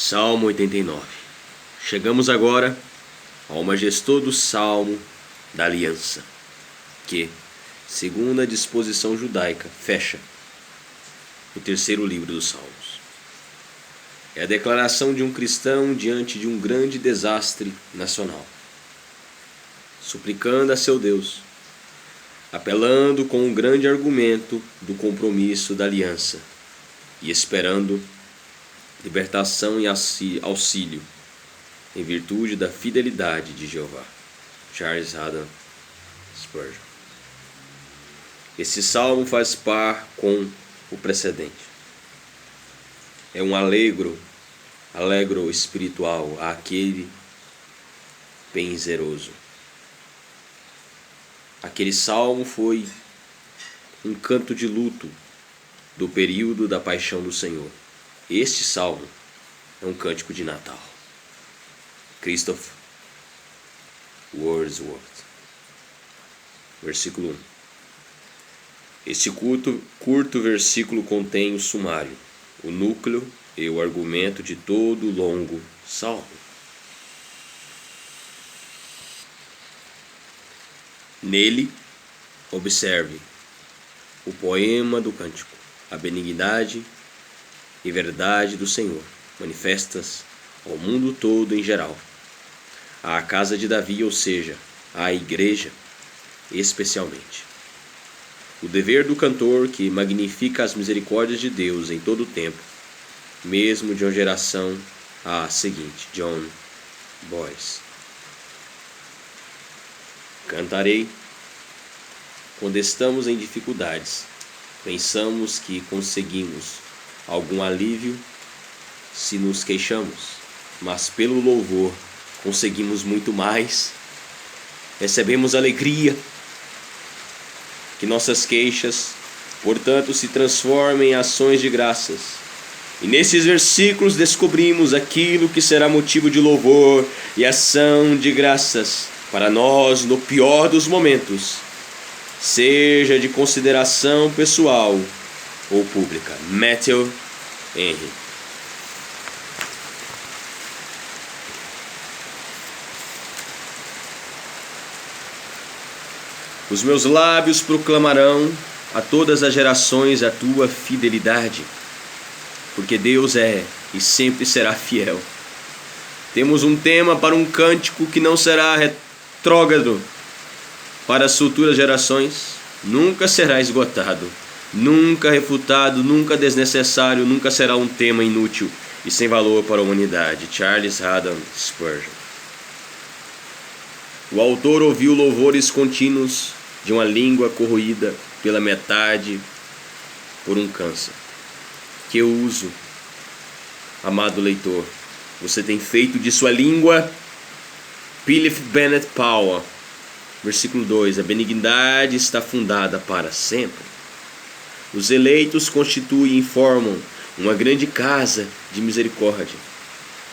Salmo 89. Chegamos agora ao majestoso Salmo da Aliança, que, segundo a disposição judaica, fecha o terceiro livro dos Salmos. É a declaração de um cristão diante de um grande desastre nacional, suplicando a seu Deus, apelando com um grande argumento do compromisso da aliança e esperando libertação e auxílio em virtude da fidelidade de Jeová. Charles Haddon Spurgeon. Esse salmo faz par com o precedente. É um alegro espiritual àquele penzeroso. Aquele salmo foi um canto de luto do período da paixão do Senhor. Este salmo é um cântico de Natal. Christopher Wordsworth. Versículo 1. Este curto versículo contém o sumário, o núcleo e o argumento de todo o longo salmo. Nele, observe o poema do cântico, a benignidade e verdade do Senhor, manifestas ao mundo todo em geral, à casa de Davi, ou seja, à igreja especialmente. O dever do cantor que magnifica as misericórdias de Deus em todo o tempo, mesmo de uma geração à seguinte. John Boyce. Cantarei quando estamos em dificuldades, pensamos que conseguimos algum alívio se nos queixamos, mas pelo louvor conseguimos muito mais, recebemos alegria. Que nossas queixas, portanto, se transformem em ações de graças. E nesses versículos descobrimos aquilo que será motivo de louvor e ação de graças para nós no pior dos momentos, seja de consideração pessoal ou pública. Matthew Henry. Os meus lábios proclamarão a todas as gerações a tua fidelidade, porque Deus é e sempre será fiel. Temos um tema para um cântico que não será retrógrado para as futuras gerações, nunca será esgotado, nunca refutado, nunca desnecessário, nunca será um tema inútil e sem valor para a humanidade. Charles Haddon Spurgeon. O autor ouviu louvores contínuos de uma língua corroída pela metade por um câncer. Que uso, amado leitor, você tem feito de sua língua? Philip Bennett Powell. Versículo 2. A benignidade está fundada para sempre. Os eleitos constituem e formam uma grande casa de misericórdia.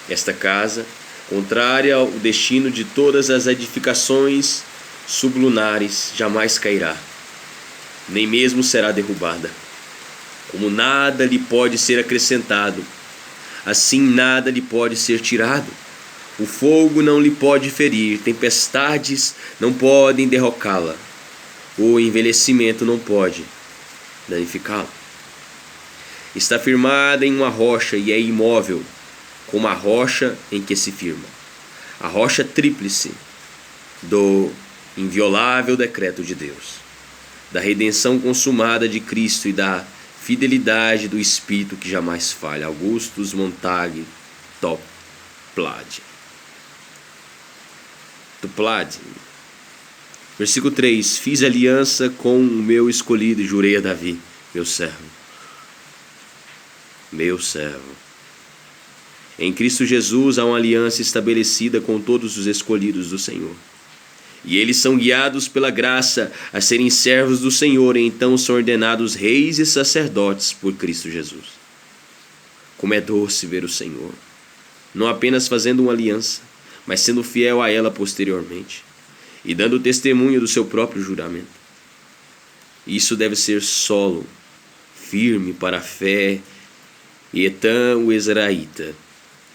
Esta casa, contrária ao destino de todas as edificações sublunares, jamais cairá, nem mesmo será derrubada. Como nada lhe pode ser acrescentado, assim nada lhe pode ser tirado. O fogo não lhe pode ferir, tempestades não podem derrocá-la, o envelhecimento não pode danificá-la. Está firmada em uma rocha e é imóvel, como a rocha em que se firma, a rocha tríplice do inviolável decreto de Deus, da redenção consumada de Cristo e da fidelidade do Espírito que jamais falha. Augustus Montague Toplady. Versículo 3. Fiz aliança com o meu escolhido e jurei a Davi, meu servo. Em Cristo Jesus há uma aliança estabelecida com todos os escolhidos do Senhor. E eles são guiados pela graça a serem servos do Senhor, e então são ordenados reis e sacerdotes por Cristo Jesus. Como é doce ver o Senhor, não apenas fazendo uma aliança, mas sendo fiel a ela posteriormente, e dando testemunho do seu próprio juramento. Isso deve ser solo, firme para a fé e Etan o Ezraíta,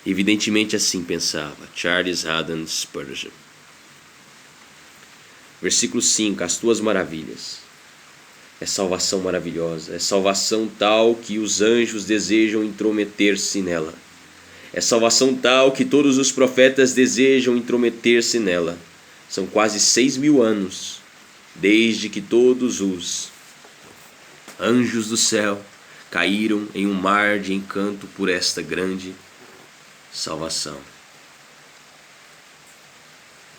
Evidentemente assim pensava Charles Haddon Spurgeon. Versículo 5. As tuas maravilhas. É salvação maravilhosa. É salvação tal que os anjos desejam intrometer-se nela. É salvação tal que todos os profetas desejam intrometer-se nela. São quase 6.000 anos desde que todos os anjos do céu caíram em um mar de encanto por esta grande salvação.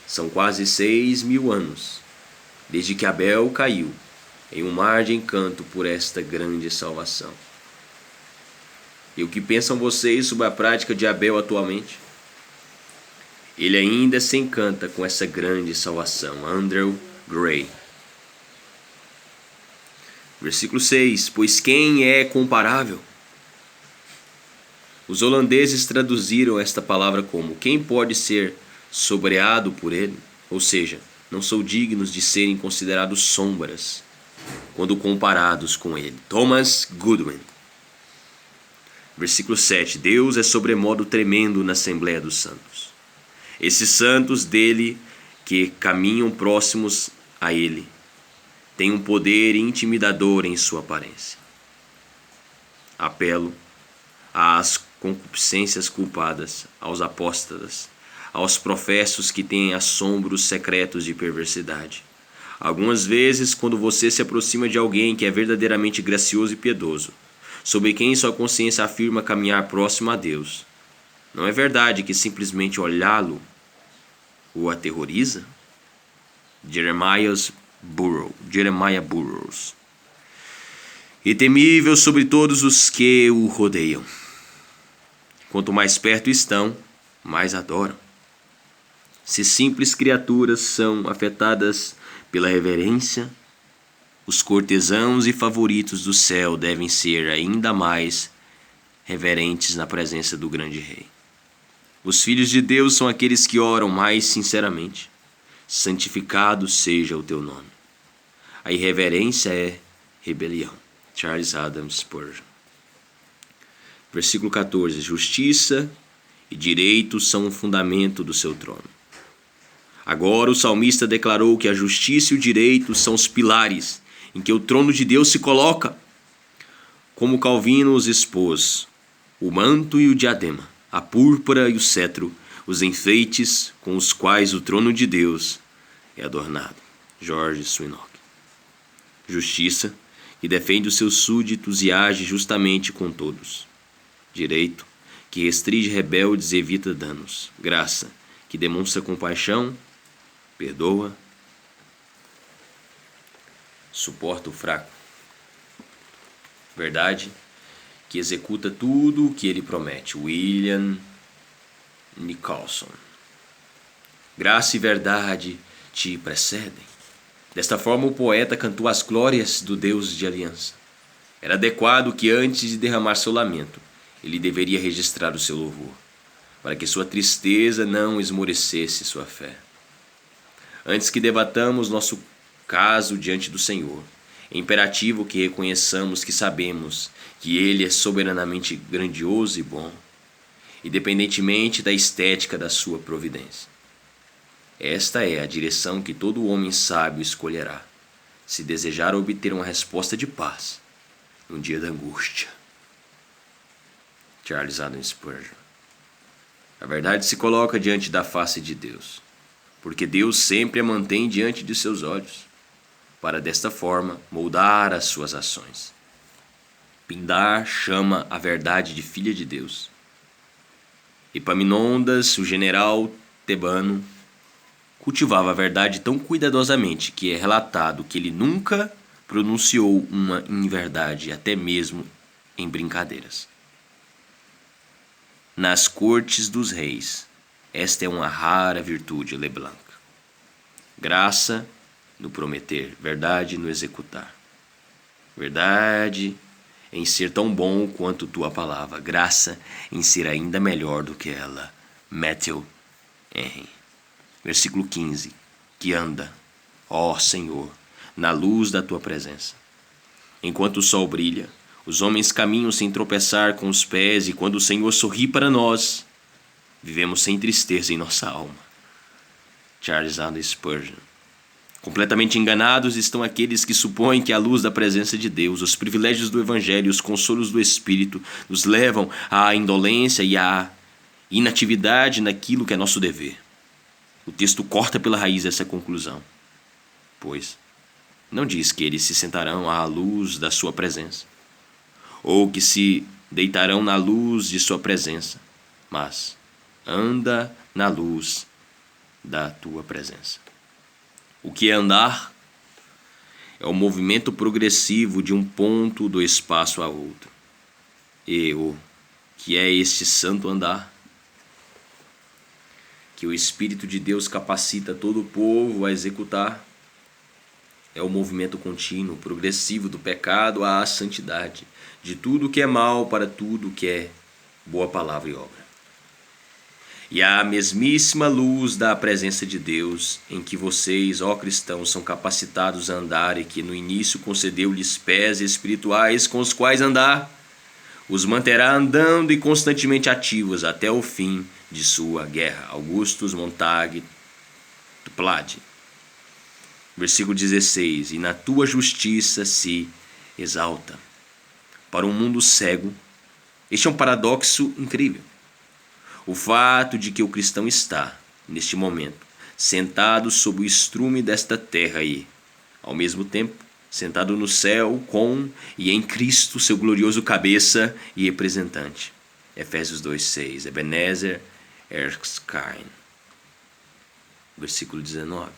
São quase 6.000 anos desde que Abel caiu em um mar de encanto por esta grande salvação. E o que pensam vocês sobre a prática de Abel atualmente? Ele ainda se encanta com essa grande salvação. Andrew Gray. Versículo 6. Pois quem é comparável? Os holandeses traduziram esta palavra como: quem pode ser sombreado por ele? Ou seja, não são dignos de serem considerados sombras quando comparados com ele. Thomas Goodwin. Versículo 7. Deus é sobremodo tremendo na Assembleia dos Santos. Esses santos dele que caminham próximos a ele têm um poder intimidador em sua aparência. Apelo às concupiscências culpadas, aos apóstatas, aos professos que têm assombros secretos de perversidade. Algumas vezes, quando você se aproxima de alguém que é verdadeiramente gracioso e piedoso, sobre quem sua consciência afirma caminhar próximo a Deus, não é verdade que simplesmente olhá-lo o aterroriza? Jeremiah Burroughs. E temível sobre todos os que o rodeiam. Quanto mais perto estão, mais adoram. Se simples criaturas são afetadas pela reverência, os cortesãos e favoritos do céu devem ser ainda mais reverentes na presença do grande rei. Os filhos de Deus são aqueles que oram mais sinceramente. Santificado seja o teu nome. A irreverência é rebelião. Charles Haddon Spurgeon. Versículo 14. Justiça e direito são o fundamento do seu trono. Agora o salmista declarou que a justiça e o direito são os pilares em que o trono de Deus se coloca. Como Calvino os expôs, o manto e o diadema, a púrpura e o cetro, os enfeites com os quais o trono de Deus é adornado. George Swinnock. Justiça, que defende os seus súditos e age justamente com todos. Direito, que restringe rebeldes e evita danos. Graça, que demonstra compaixão, perdoa, suporta o fraco. Verdade, que executa tudo o que ele promete. William Nicholson. Graça e verdade te precedem. Desta forma, o poeta cantou as glórias do Deus de aliança. Era adequado que, antes de derramar seu lamento, ele deveria registrar o seu louvor, para que sua tristeza não esmorecesse sua fé. Antes que debatamos nosso caso diante do Senhor, é imperativo que reconheçamos que sabemos que Ele é soberanamente grandioso e bom, independentemente da estética da sua providência. Esta é a direção que todo homem sábio escolherá, se desejar obter uma resposta de paz no dia da angústia. Charles Haddon Spurgeon. A verdade se coloca diante da face de Deus, porque Deus sempre a mantém diante de seus olhos, para desta forma moldar as suas ações. Pindar chama a verdade de filha de Deus. Epaminondas, o general tebano, cultivava a verdade tão cuidadosamente que é relatado que ele nunca pronunciou uma inverdade, até mesmo em brincadeiras. Nas cortes dos reis, esta é uma rara virtude, Leblanc. Graça no prometer, verdade no executar. Verdade em ser tão bom quanto tua palavra, graça em ser ainda melhor do que ela. Matthew Henry. Versículo 15. Que anda, ó Senhor, na luz da tua presença. Enquanto o sol brilha, os homens caminham sem tropeçar com os pés, e quando o Senhor sorri para nós, vivemos sem tristeza em nossa alma. Charles Haddon Spurgeon. Completamente enganados estão aqueles que supõem que a luz da presença de Deus, os privilégios do Evangelho e os consolos do Espírito nos levam à indolência e à inatividade naquilo que é nosso dever. O texto corta pela raiz essa conclusão, pois não diz que eles se sentarão à luz da sua presença, ou que se deitarão na luz de sua presença, mas anda na luz da tua presença. O que é andar? É o movimento progressivo de um ponto do espaço a outro. E o que é este santo andar? Que o Espírito de Deus capacita todo o povo a executar. É o movimento contínuo, progressivo do pecado à santidade, de tudo que é mal para tudo que é boa palavra e obra. E a mesmíssima luz da presença de Deus, em que vocês, ó cristãos, são capacitados a andar e que no início concedeu-lhes pés espirituais com os quais andar, os manterá andando e constantemente ativos até o fim de sua guerra. Augustus Montague Toplady. Versículo 16. E na tua justiça se exalta. Para um mundo cego, este é um paradoxo incrível. O fato de que o cristão está, neste momento, sentado sob o estrume desta terra e, ao mesmo tempo, sentado no céu com e em Cristo, seu glorioso cabeça e representante. Efésios 2:6. Ebenezer Erskine. Versículo 19.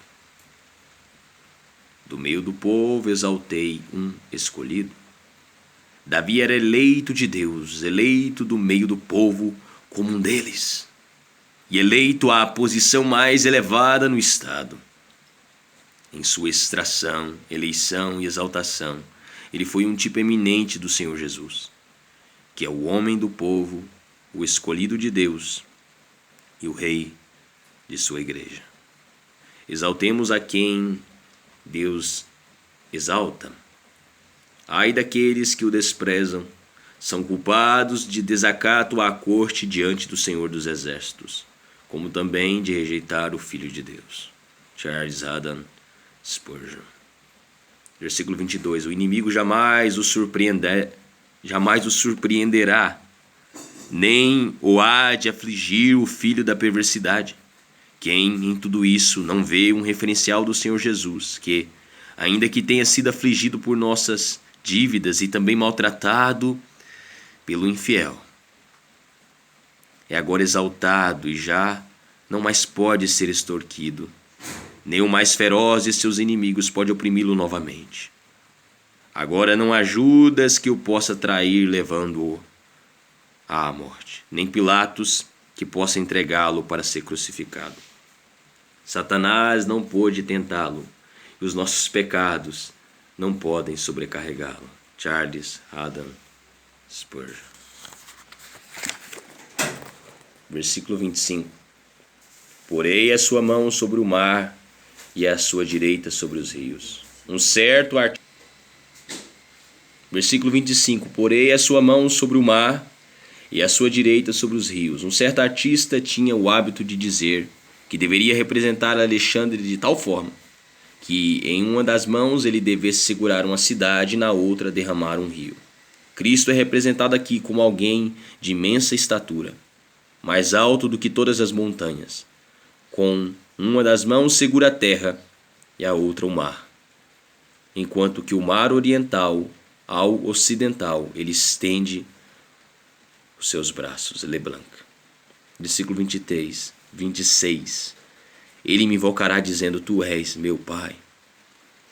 Do meio do povo exaltei um escolhido. Davi era eleito de Deus, eleito do meio do povo, como um deles, e eleito à posição mais elevada no estado. Em sua extração, eleição e exaltação, ele foi um tipo eminente do Senhor Jesus, que é o homem do povo, o escolhido de Deus e o rei de sua igreja. Exaltemos a quem Deus exalta. Ai daqueles que o desprezam, são culpados de desacato à corte diante do Senhor dos Exércitos, como também de rejeitar o Filho de Deus. Charles Haddon Spurgeon. Versículo 22. O inimigo jamais o surpreenderá, nem o há de afligir o filho da perversidade. Quem em tudo isso não vê um referencial do Senhor Jesus, que, ainda que tenha sido afligido por nossas dívidas e também maltratado pelo infiel, é agora exaltado e já não mais pode ser extorquido, nem o mais feroz de seus inimigos pode oprimi-lo novamente. Agora não há Judas que o possa trair levando-o à morte, nem Pilatos que possa entregá-lo para ser crucificado. Satanás não pôde tentá-lo, e os nossos pecados não podem sobrecarregá-lo. Charles Haddon Spurgeon. Versículo 25. Porei a sua mão sobre o mar e a sua direita sobre os rios. Um certo artista. Versículo 25. Porei a sua mão sobre o mar e a sua direita sobre os rios. Um certo artista tinha o hábito de dizer que deveria representar Alexandre de tal forma que em uma das mãos ele devesse segurar uma cidade e na outra derramar um rio. Cristo é representado aqui como alguém de imensa estatura, mais alto do que todas as montanhas. Com uma das mãos segura a terra e a outra o mar, enquanto que o mar oriental ao ocidental ele estende os seus braços. Leblanc. Versículo 23, 26. Ele me invocará dizendo: Tu és meu Pai.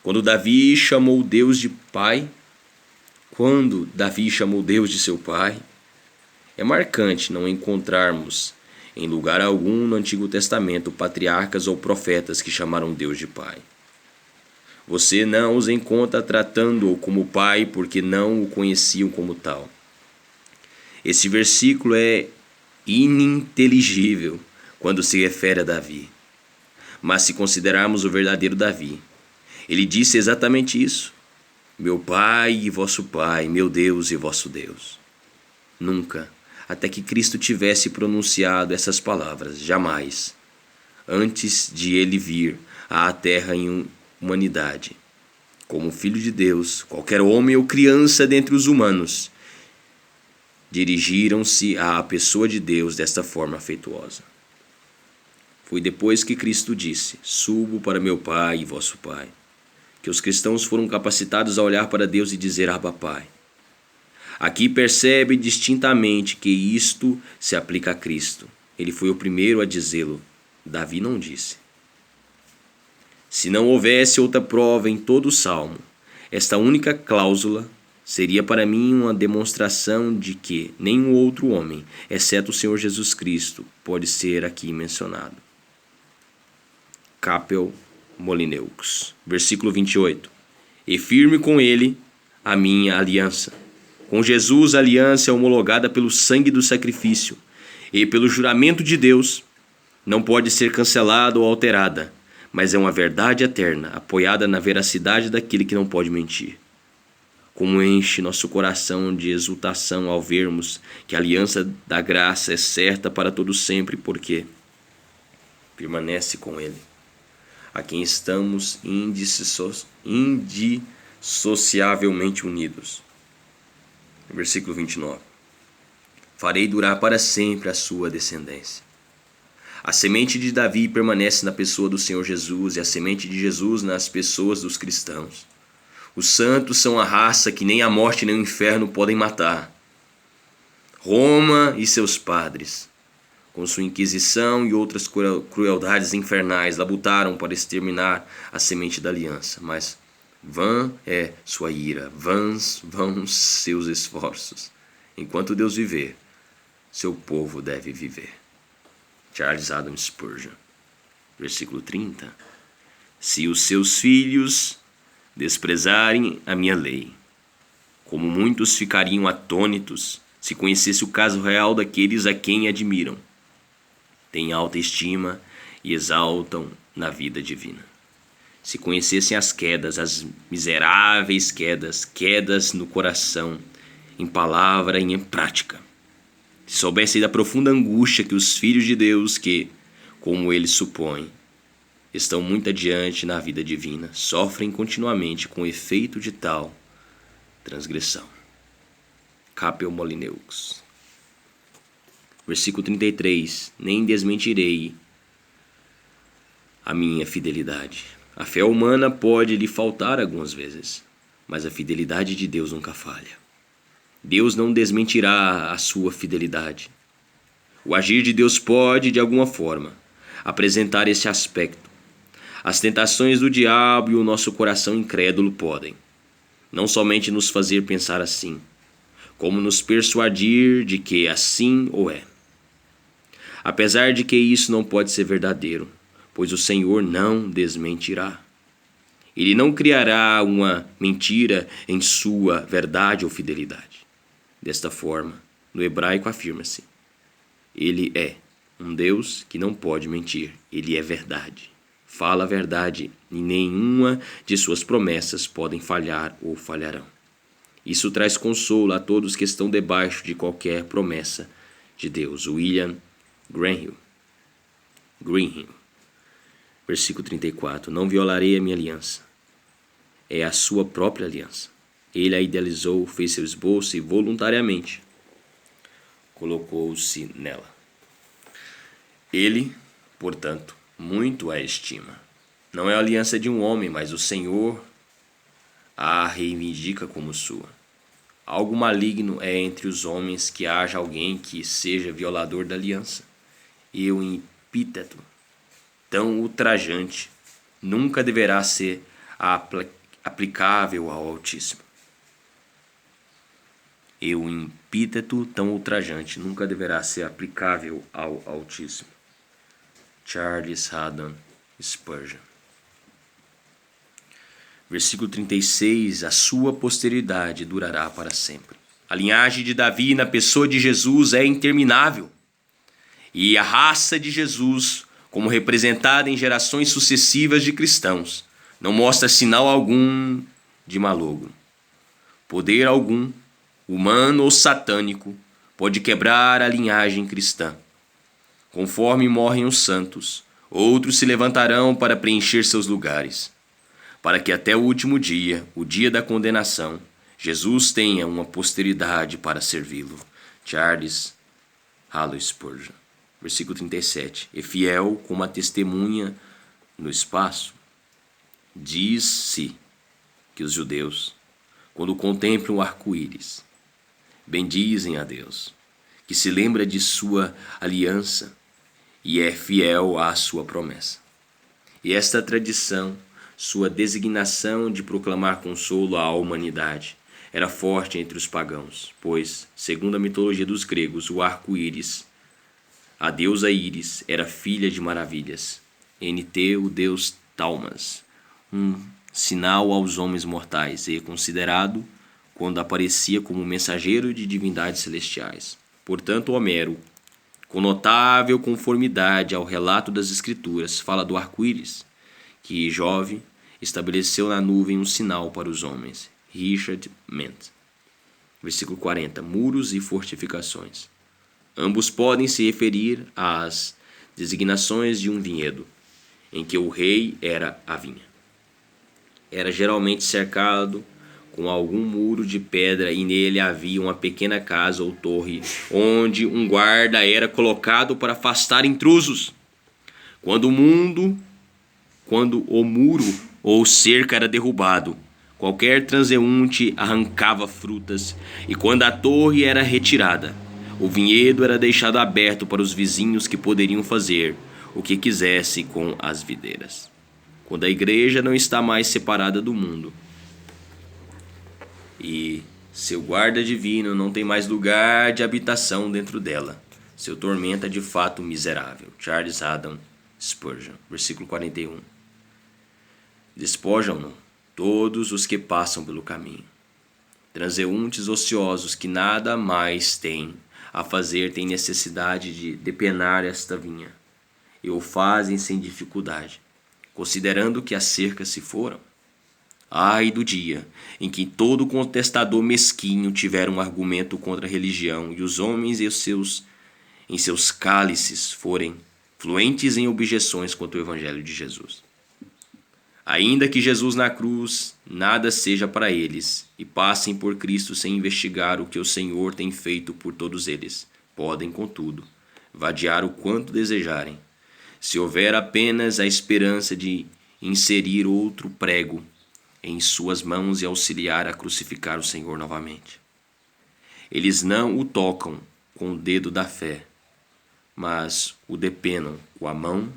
Quando Davi chamou Deus de Pai, de seu Pai, é marcante não encontrarmos em lugar algum no Antigo Testamento patriarcas ou profetas que chamaram Deus de Pai. Você não os encontra tratando-o como Pai porque não o conheciam como tal. Esse versículo é ininteligível quando se refere a Davi. Mas se considerarmos o verdadeiro Davi, ele disse exatamente isso: meu Pai e vosso Pai, meu Deus e vosso Deus. Nunca, até que Cristo tivesse pronunciado essas palavras: jamais, antes de ele vir à terra em humanidade, como Filho de Deus, qualquer homem ou criança dentre os humanos, dirigiram-se à pessoa de Deus desta forma afetuosa. Foi depois que Cristo disse: subo para meu Pai e vosso Pai, que os cristãos foram capacitados a olhar para Deus e dizer: Abba, Pai. Aqui percebe distintamente que isto se aplica a Cristo. Ele foi o primeiro a dizê-lo. Davi não disse. Se não houvesse outra prova em todo o Salmo, esta única cláusula seria para mim uma demonstração de que nenhum outro homem, exceto o Senhor Jesus Cristo, pode ser aqui mencionado. Capel Molineux, versículo 28. E firme com ele a minha aliança. Com Jesus a aliança é homologada pelo sangue do sacrifício e pelo juramento de Deus. Não pode ser cancelada ou alterada, mas é uma verdade eterna, apoiada na veracidade daquele que não pode mentir. Como enche nosso coração de exultação ao vermos que a aliança da graça é certa para todo sempre, porque permanece com ele, a quem estamos indissociavelmente unidos. Versículo 29. Farei durar para sempre a sua descendência. A semente de Davi permanece na pessoa do Senhor Jesus e a semente de Jesus nas pessoas dos cristãos. Os santos são a raça que nem a morte nem o inferno podem matar. Roma e seus padres, com sua inquisição e outras crueldades infernais, labutaram para exterminar a semente da aliança, mas vã é sua ira, vãos vão seus esforços. Enquanto Deus viver, seu povo deve viver. Charles Adam Spurgeon. Versículo 30. Se os seus filhos desprezarem a minha lei, como muitos ficariam atônitos se conhecesse o caso real daqueles a quem admiram, têm alta estima e exaltam na vida divina. Se conhecessem as quedas, as miseráveis quedas no coração, em palavra e em prática. Se soubessem da profunda angústia que os filhos de Deus, que, como eles supõem, estão muito adiante na vida divina, sofrem continuamente com o efeito de tal transgressão. Capel Molineux. Versículo 33. Nem desmentirei a minha fidelidade. A fé humana pode lhe faltar algumas vezes, mas a fidelidade de Deus nunca falha. Deus não desmentirá a sua fidelidade. O agir de Deus pode, de alguma forma, apresentar esse aspecto. As tentações do diabo e o nosso coração incrédulo podem, não somente nos fazer pensar assim, como nos persuadir de que assim o é. Apesar de que isso não pode ser verdadeiro, pois o Senhor não desmentirá. Ele não criará uma mentira em sua verdade ou fidelidade. Desta forma, no hebraico afirma-se: Ele é um Deus que não pode mentir. Ele é verdade. Fala a verdade e nenhuma de suas promessas podem falhar ou falharão. Isso traz consolo a todos que estão debaixo de qualquer promessa de Deus. William Greenhill. Versículo 34. Não violarei a minha aliança. É a sua própria aliança. Ele a idealizou, fez seu esboço e voluntariamente colocou-se nela. Ele, portanto, muito a estima. Não é a aliança de um homem, mas o Senhor a reivindica como sua. Algo maligno é entre os homens que haja alguém que seja violador da aliança. E o epíteto tão ultrajante nunca deverá ser aplicável ao Altíssimo. E o epíteto tão ultrajante nunca deverá ser aplicável ao Altíssimo. Charles Haddon Spurgeon. Versículo 36. A sua posteridade durará para sempre. A linhagem de Davi na pessoa de Jesus é interminável. E a raça de Jesus, como representada em gerações sucessivas de cristãos, não mostra sinal algum de malogro. Poder algum, humano ou satânico, pode quebrar a linhagem cristã. Conforme morrem os santos, outros se levantarão para preencher seus lugares, para que até o último dia, o dia da condenação, Jesus tenha uma posteridade para servi-lo. Charles Halle Spurgeon. Versículo 37. E fiel como a testemunha no espaço, diz-se que os judeus, quando contemplam o arco-íris, bendizem a Deus, que se lembra de sua aliança e é fiel à sua promessa. E esta tradição, sua designação de proclamar consolo à humanidade, era forte entre os pagãos, pois, segundo a mitologia dos gregos, o arco-íris, a deusa Íris, era filha de maravilhas. NT, o deus Talmas, um sinal aos homens mortais e considerado quando aparecia como mensageiro de divindades celestiais. Portanto, Homero, com notável conformidade ao relato das Escrituras, fala do arco-íris, que Jove estabeleceu na nuvem um sinal para os homens. Richard Ment. Versículo 40. Muros e fortificações. Ambos podem se referir às designações de um vinhedo, em que o rei era a vinha. Era geralmente cercado com algum muro de pedra e nele havia uma pequena casa ou torre, onde um guarda era colocado para afastar intrusos. Quando o muro ou cerca era derrubado, qualquer transeunte arrancava frutas, e quando a torre era retirada, o vinhedo era deixado aberto para os vizinhos que poderiam fazer o que quisesse com as videiras. Quando a igreja não está mais separada do mundo e seu guarda divino não tem mais lugar de habitação dentro dela, seu tormento é de fato miserável. Charles Haddon Spurgeon. Versículo 41. Despojam-no todos os que passam pelo caminho. Transeuntes ociosos que nada mais têm a fazer têm necessidade de depenar esta vinha, e o fazem sem dificuldade, considerando que as cercas se foram. Ai do dia em que todo contestador mesquinho tiver um argumento contra a religião e os homens em seus cálices forem fluentes em objeções contra o Evangelho de Jesus. Ainda que Jesus na cruz nada seja para eles, e passem por Cristo sem investigar o que o Senhor tem feito por todos eles, podem, contudo, vadiar o quanto desejarem, se houver apenas a esperança de inserir outro prego em suas mãos e auxiliar a crucificar o Senhor novamente. Eles não o tocam com o dedo da fé, mas o depenam com a mão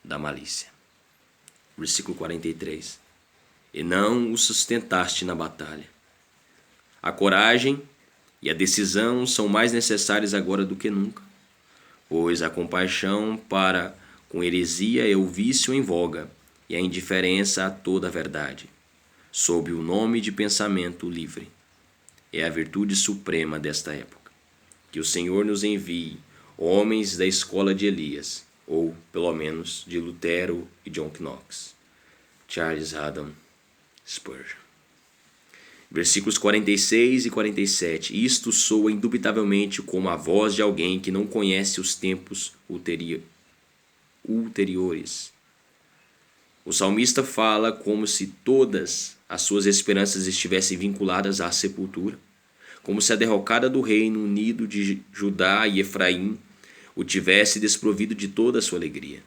da malícia. Versículo 43. E não o sustentaste na batalha. A coragem e a decisão são mais necessárias agora do que nunca, pois a compaixão para com heresia é o vício em voga e a indiferença a toda a verdade, sob o nome de pensamento livre. É a virtude suprema desta época. Que o Senhor nos envie homens da escola de Elias, ou, pelo menos, de Lutero e John Knox. Charles Haddon Spurgeon. Versículos 46 e 47. Isto soa indubitavelmente como a voz de alguém que não conhece os tempos ulteriores. O salmista fala como se todas as suas esperanças estivessem vinculadas à sepultura, como se a derrocada do reino unido de Judá e Efraim o tivesse desprovido de toda a sua alegria,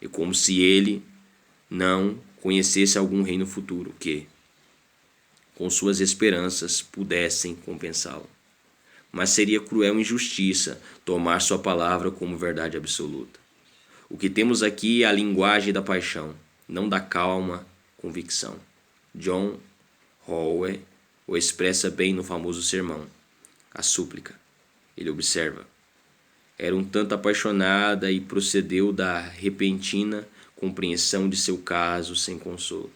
e como se ele não conhecesse algum reino futuro que, com suas esperanças, pudessem compensá-lo. Mas seria cruel injustiça tomar sua palavra como verdade absoluta. O que temos aqui é a linguagem da paixão, não da calma convicção. John Howe o expressa bem no famoso sermão, A Súplica. Ele observa: era um tanto apaixonada e procedeu da repentina compreensão de seu caso sem consolo,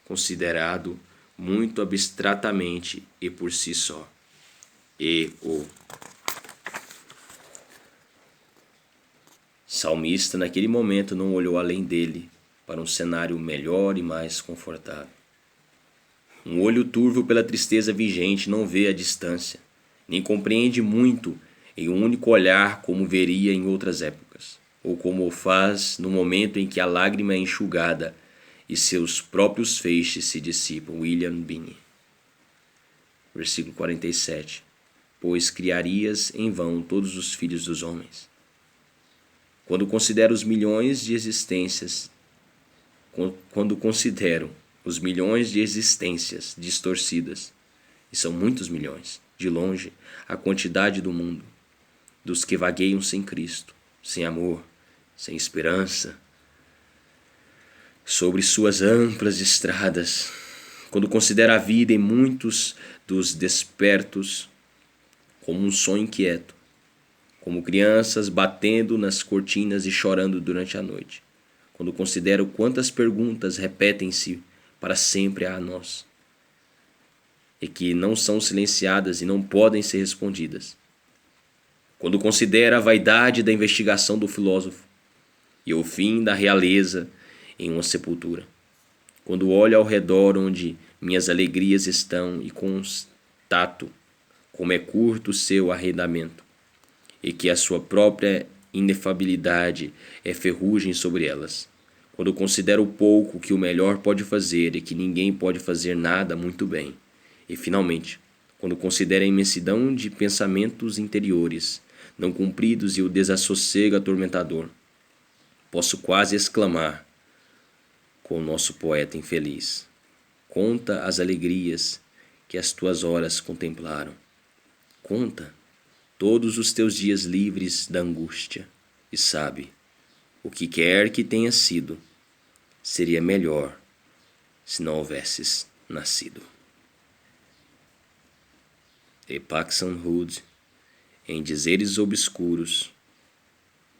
considerado muito abstratamente e por si só. E o salmista naquele momento não olhou além dele para um cenário melhor e mais confortável. Um olho turvo pela tristeza vigente não vê a distância, nem compreende muito em um único olhar como veria em outras épocas, ou como o faz no momento em que a lágrima é enxugada e seus próprios feixes se dissipam. William Binney. Versículo 47. Pois criarias em vão todos os filhos dos homens. Quando considero os milhões de existências, distorcidas, e são muitos milhões, de longe, a quantidade do mundo, dos que vagueiam sem Cristo, sem amor, sem esperança, sobre suas amplas estradas, quando considero a vida em muitos dos despertos como um sonho inquieto, como crianças batendo nas cortinas e chorando durante a noite, quando considero quantas perguntas repetem-se para sempre a nós, e que não são silenciadas e não podem ser respondidas, quando considero a vaidade da investigação do filósofo e o fim da realeza em uma sepultura, quando olho ao redor onde minhas alegrias estão e constato como é curto o seu arrendamento e que a sua própria inefabilidade é ferrugem sobre elas, quando considero o pouco que o melhor pode fazer e que ninguém pode fazer nada muito bem, e finalmente, quando considero a imensidão de pensamentos interiores não cumpridos e o desassossego atormentador, posso quase exclamar com o nosso poeta infeliz: conta as alegrias que as tuas horas contemplaram. Conta todos os teus dias livres da angústia e sabe, o que quer que tenha sido, seria melhor se não houvesses nascido. E Paxson Hood, em Dizeres Obscuros,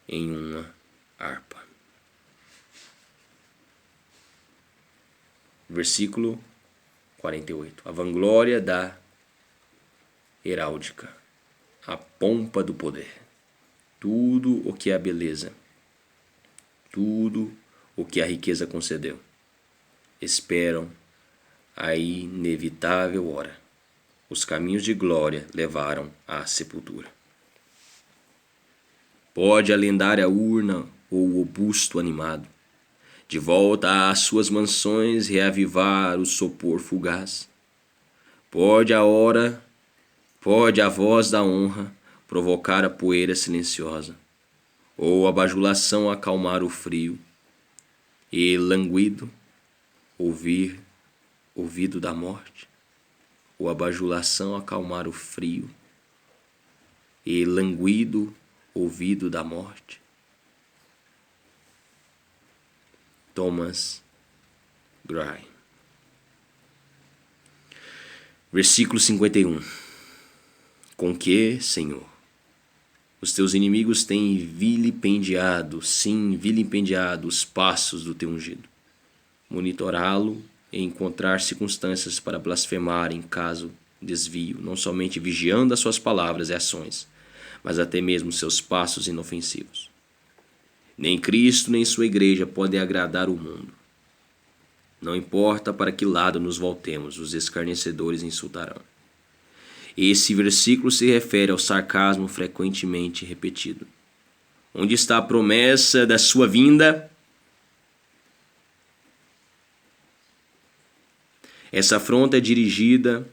em uma harpa. Versículo 48. A vanglória da heráldica, a pompa do poder, tudo o que a beleza, tudo o que a riqueza concedeu, esperam a inevitável hora. Os caminhos de glória levaram à sepultura. Pode a lendária urna ou o busto animado, de volta às suas mansões, reavivar o sopor fugaz. Pode a voz da honra provocar a poeira silenciosa, ou a bajulação acalmar o frio, e languido ouvido da morte, ou a bajulação acalmar o frio, e languido ouvido da morte. Thomas Gray. Versículo 51. Com que, Senhor, os teus inimigos têm vilipendiado, sim, vilipendiado os passos do teu ungido. Monitorá-lo e encontrar circunstâncias para blasfemar em caso desvio, não somente vigiando as suas palavras e ações, mas até mesmo seus passos inofensivos. Nem Cristo nem sua igreja podem agradar o mundo. Não importa para que lado nos voltemos, os escarnecedores insultarão. Esse versículo se refere ao sarcasmo frequentemente repetido. Onde está a promessa da sua vinda? Essa afronta é dirigida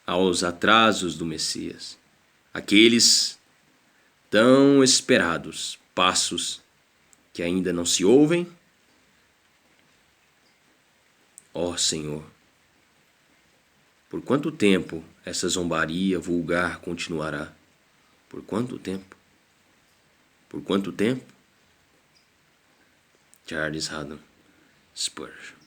aos atrasos do Messias, aqueles tão esperados passos que ainda não se ouvem. Ó Senhor, por quanto tempo essa zombaria vulgar continuará? Por quanto tempo? Por quanto tempo? Charles Haddon Spurgeon.